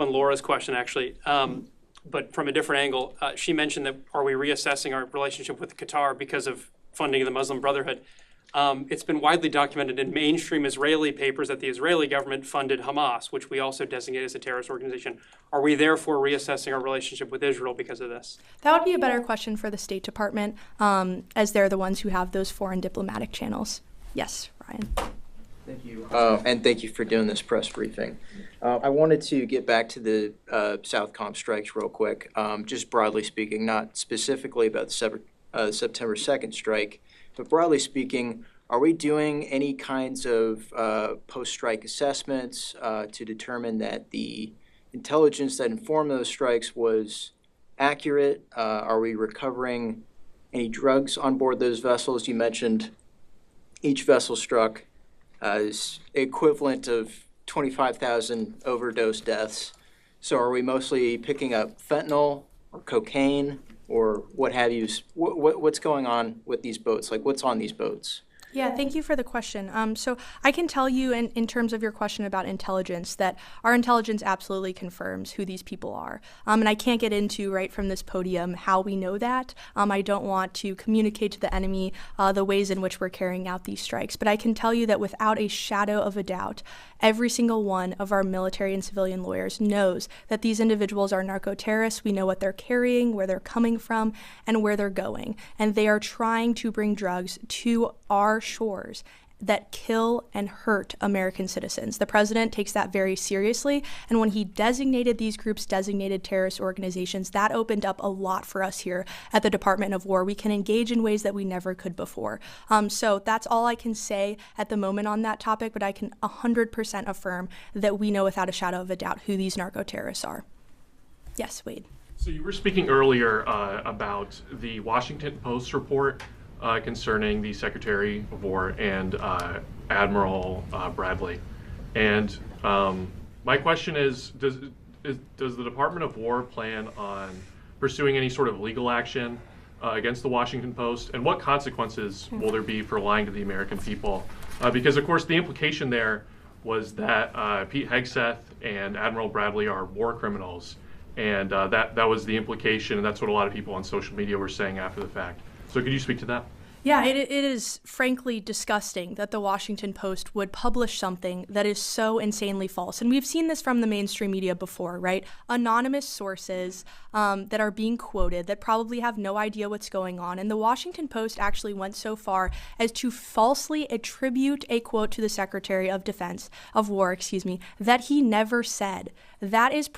on Laura's question, actually, but from a different angle. She mentioned that are we reassessing our relationship with Qatar because of funding of the Muslim Brotherhood? It's been widely documented in mainstream Israeli papers that the Israeli government funded Hamas, which we also designate as a terrorist organization. Are we therefore reassessing our relationship with Israel because of this? That would be a better question for the State Department, as they're the ones who have those foreign diplomatic channels. Yes, Ryan. Thank you. And thank you for doing this press briefing. I wanted to get back to the Southcom strikes real quick, just broadly speaking, not specifically about the September 2nd strike, but broadly speaking, are we doing any kinds of post-strike assessments to determine that the intelligence that informed those strikes was accurate? Are we recovering any drugs on board those vessels? You mentioned each vessel struck is equivalent of 25,000 overdose deaths. So are we mostly picking up fentanyl or cocaine or what have you? What's going on with these boats? Like, what's on these boats? Yeah, thank you for the question. So I can tell you in terms of your question about intelligence that our intelligence absolutely confirms who these people are. And I can't get into right from this podium how we know that. I don't want to communicate to the enemy the ways in which we're carrying out these strikes. But I can tell you that without a shadow of a doubt, every single one of our military and civilian lawyers knows that these individuals are narco-terrorists. We know what they're carrying, where they're coming from, and where they're going. And they are trying to bring drugs to our shores that kill and hurt American citizens. The president takes that very seriously, and when he designated these groups designated terrorist organizations, that opened up a lot for us here at the Department of War. We can engage in ways that we never could before. So that's all I can say at the moment on that topic, but I can 100% affirm that we know without a shadow of a doubt who these narco-terrorists are. Yes, Wade. So you were speaking earlier about the Washington Post report concerning the Secretary of War and Admiral Bradley. And my question is, does the Department of War plan on pursuing any sort of legal action against the Washington Post? And what consequences will there be for lying to the American people? Because, of course, the implication there was that Pete Hegseth and Admiral Bradley are war criminals. And that was the implication, and that's what a lot of people on social media were saying after the fact. So could you speak to that? Yeah, it is frankly disgusting that the Washington Post would publish something that is so insanely false. And we've seen this from the mainstream media before, right? Anonymous sources that are being quoted that probably have no idea what's going on. And the Washington Post actually went so far as to falsely attribute a quote to the Secretary of War, that he never said. That is